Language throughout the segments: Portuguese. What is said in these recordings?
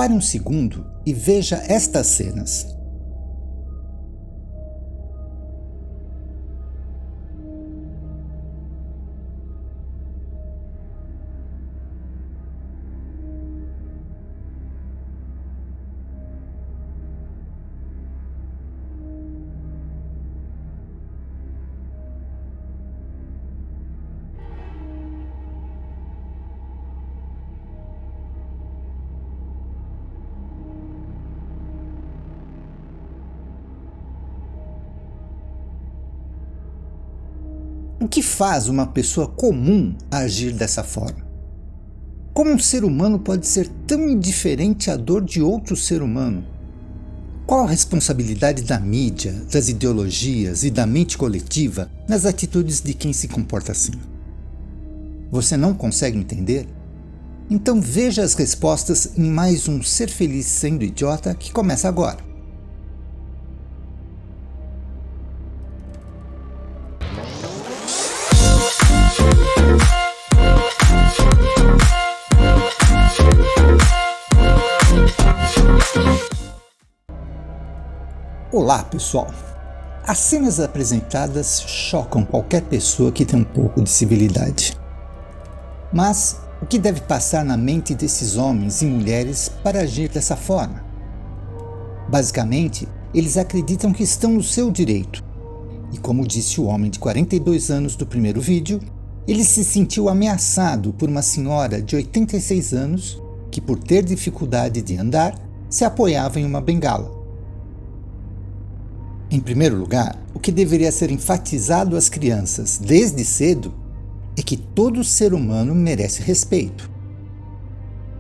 Pare um segundo e veja estas cenas. O que faz uma pessoa comum agir dessa forma? Como um ser humano pode ser tão indiferente à dor de outro ser humano? Qual a responsabilidade da mídia, das ideologias e da mente coletiva nas atitudes de quem se comporta assim? Você não consegue entender? Então veja as respostas em mais um Ser Feliz Sendo Idiota que começa agora. Olá pessoal! As cenas apresentadas chocam qualquer pessoa que tem um pouco de civilidade. Mas o que deve passar na mente desses homens e mulheres para agir dessa forma? Basicamente, eles acreditam que estão no seu direito. E como disse o homem de 42 anos do primeiro vídeo, ele se sentiu ameaçado por uma senhora de 86 anos que, por ter dificuldade de andar, se apoiava em uma bengala. Em primeiro lugar, o que deveria ser enfatizado às crianças desde cedo é que todo ser humano merece respeito.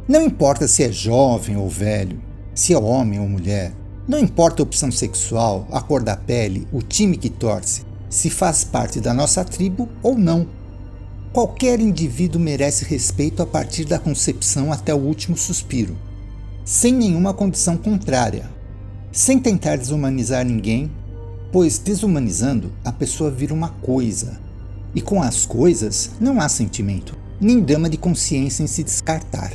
Não importa se é jovem ou velho, se é homem ou mulher, não importa a opção sexual, a cor da pele, o time que torce, se faz parte da nossa tribo ou não. Qualquer indivíduo merece respeito a partir da concepção até o último suspiro, sem nenhuma condição contrária, sem tentar desumanizar ninguém, pois desumanizando a pessoa vira uma coisa, e com as coisas não há sentimento, nem drama de consciência em se descartar.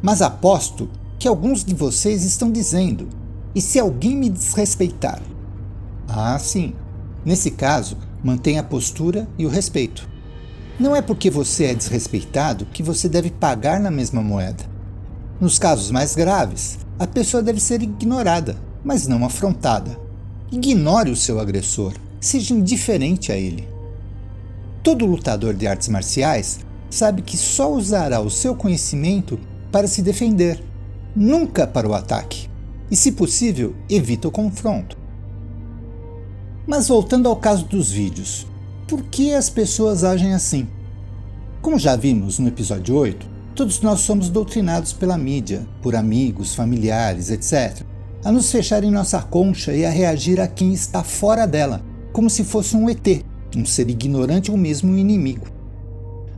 Mas aposto que alguns de vocês estão dizendo, e se alguém me desrespeitar? Ah, sim, nesse caso, mantenha a postura e o respeito. Não é porque você é desrespeitado que você deve pagar na mesma moeda. Nos casos mais graves, a pessoa deve ser ignorada, mas não afrontada. Ignore o seu agressor, seja indiferente a ele. Todo lutador de artes marciais sabe que só usará o seu conhecimento para se defender, nunca para o ataque, e se possível, evita o confronto. Mas voltando ao caso dos vídeos, por que as pessoas agem assim? Como já vimos no episódio 8, todos nós somos doutrinados pela mídia, por amigos, familiares, etc., a nos fechar em nossa concha e a reagir a quem está fora dela, como se fosse um ET, um ser ignorante ou mesmo um inimigo.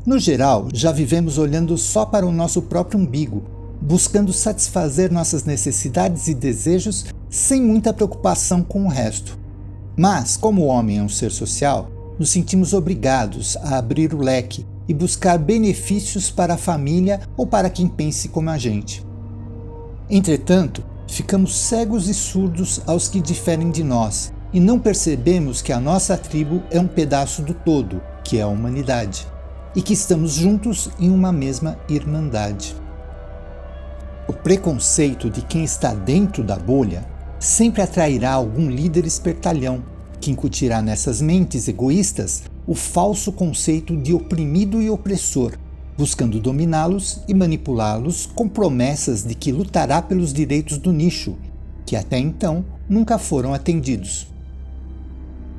No geral, já vivemos olhando só para o nosso próprio umbigo, buscando satisfazer nossas necessidades e desejos sem muita preocupação com o resto. Mas, como o homem é um ser social, nos sentimos obrigados a abrir o leque e buscar benefícios para a família ou para quem pense como a gente. Entretanto, ficamos cegos e surdos aos que diferem de nós e não percebemos que a nossa tribo é um pedaço do todo, que é a humanidade, e que estamos juntos em uma mesma irmandade. O preconceito de quem está dentro da bolha sempre atrairá algum líder espertalhão, que incutirá nessas mentes egoístas o falso conceito de oprimido e opressor, buscando dominá-los e manipulá-los com promessas de que lutará pelos direitos do nicho, que até então nunca foram atendidos.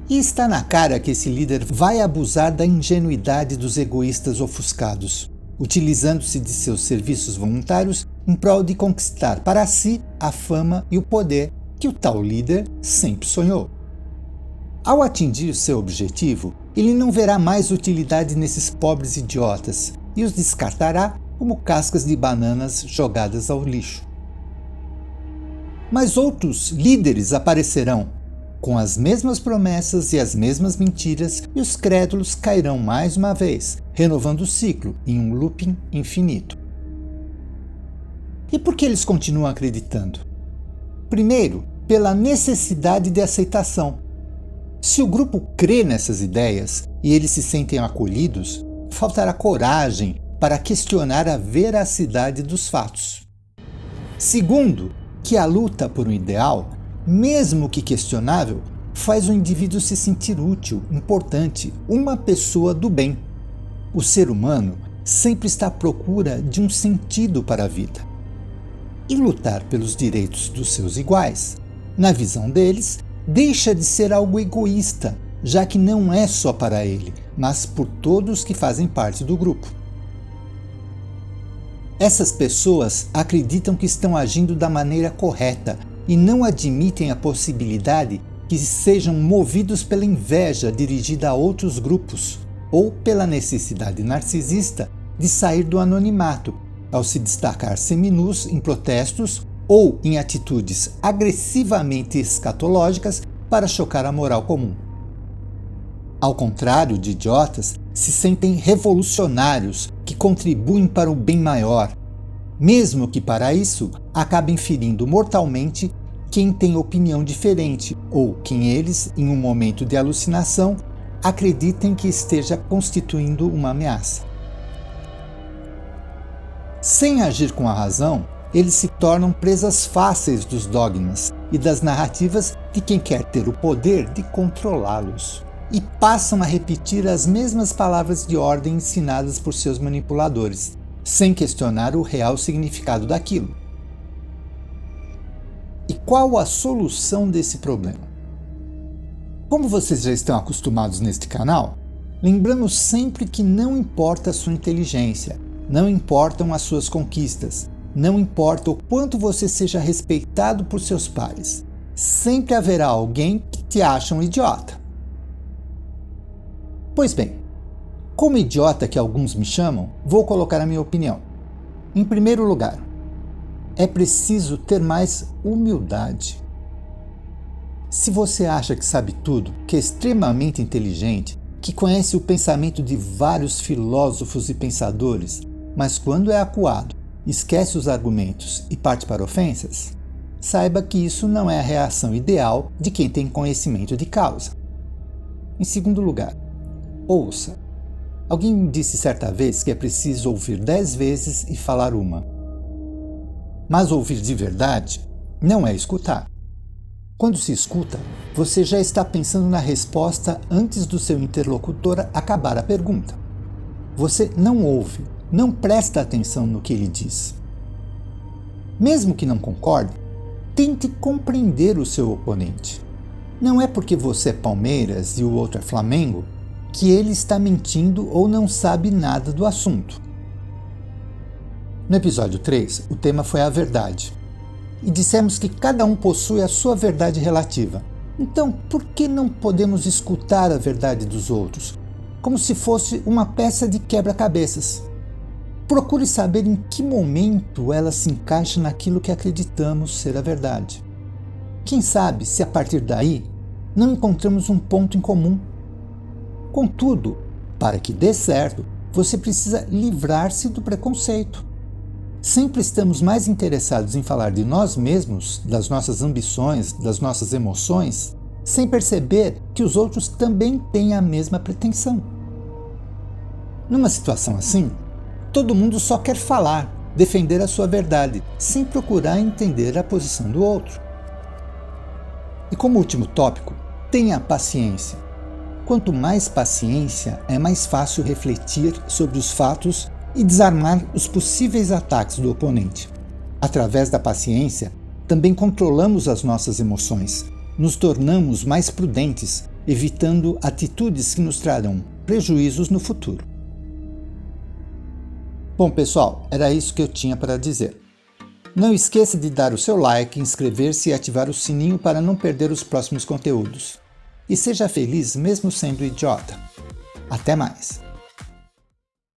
E está na cara que esse líder vai abusar da ingenuidade dos egoístas ofuscados, utilizando-se de seus serviços voluntários em prol de conquistar para si a fama e o poder que o tal líder sempre sonhou. Ao atingir seu objetivo, ele não verá mais utilidade nesses pobres idiotas e os descartará como cascas de bananas jogadas ao lixo. Mas outros líderes aparecerão, com as mesmas promessas e as mesmas mentiras, e os crédulos cairão mais uma vez, renovando o ciclo em um looping infinito. E por que eles continuam acreditando? Primeiro, pela necessidade de aceitação. Se o grupo crê nessas ideias e eles se sentem acolhidos, faltará coragem para questionar a veracidade dos fatos. Segundo, que a luta por um ideal, mesmo que questionável, faz o indivíduo se sentir útil, importante, uma pessoa do bem. O ser humano sempre está à procura de um sentido para a vida. E lutar pelos direitos dos seus iguais, na visão deles, deixa de ser algo egoísta, já que não é só para ele, mas por todos que fazem parte do grupo. Essas pessoas acreditam que estão agindo da maneira correta e não admitem a possibilidade que sejam movidos pela inveja dirigida a outros grupos ou pela necessidade narcisista de sair do anonimato ao se destacar seminus em protestos ou em atitudes agressivamente escatológicas para chocar a moral comum. Ao contrário de idiotas, se sentem revolucionários que contribuem para o bem maior, mesmo que para isso acabem ferindo mortalmente quem tem opinião diferente ou quem eles, em um momento de alucinação, acreditem que esteja constituindo uma ameaça. Sem agir com a razão, eles se tornam presas fáceis dos dogmas e das narrativas de quem quer ter o poder de controlá-los, e passam a repetir as mesmas palavras de ordem ensinadas por seus manipuladores, sem questionar o real significado daquilo. E qual a solução desse problema? Como vocês já estão acostumados neste canal, lembramos sempre que não importa a sua inteligência, não importam as suas conquistas, não importa o quanto você seja respeitado por seus pares, sempre haverá alguém que te acha um idiota. Pois bem, como idiota que alguns me chamam, vou colocar a minha opinião. Em primeiro lugar, é preciso ter mais humildade. Se você acha que sabe tudo, que é extremamente inteligente, que conhece o pensamento de vários filósofos e pensadores, mas quando é acuado, esquece os argumentos e parte para ofensas, saiba que isso não é a reação ideal de quem tem conhecimento de causa. Em segundo lugar, ouça. Alguém me disse certa vez que é preciso ouvir 10 vezes e falar uma. Mas ouvir de verdade não é escutar. Quando se escuta, você já está pensando na resposta antes do seu interlocutor acabar a pergunta. Você não ouve, não presta atenção no que ele diz. Mesmo que não concorde, tente compreender o seu oponente. Não é porque você é Palmeiras e o outro é Flamengo que ele está mentindo ou não sabe nada do assunto. No episódio 3, o tema foi a verdade. E dissemos que cada um possui a sua verdade relativa. Então, por que não podemos escutar a verdade dos outros, como se fosse uma peça de quebra-cabeças? Procure saber em que momento ela se encaixa naquilo que acreditamos ser a verdade. Quem sabe se a partir daí não encontramos um ponto em comum. Contudo, para que dê certo, você precisa livrar-se do preconceito. Sempre estamos mais interessados em falar de nós mesmos, das nossas ambições, das nossas emoções, sem perceber que os outros também têm a mesma pretensão. Numa situação assim, todo mundo só quer falar, defender a sua verdade, sem procurar entender a posição do outro. E como último tópico, tenha paciência. Quanto mais paciência, é mais fácil refletir sobre os fatos e desarmar os possíveis ataques do oponente. Através da paciência, também controlamos as nossas emoções, nos tornamos mais prudentes, evitando atitudes que nos trarão prejuízos no futuro. Bom, pessoal, era isso que eu tinha para dizer. Não esqueça de dar o seu like, inscrever-se e ativar o sininho para não perder os próximos conteúdos. E seja feliz mesmo sendo idiota. Até mais!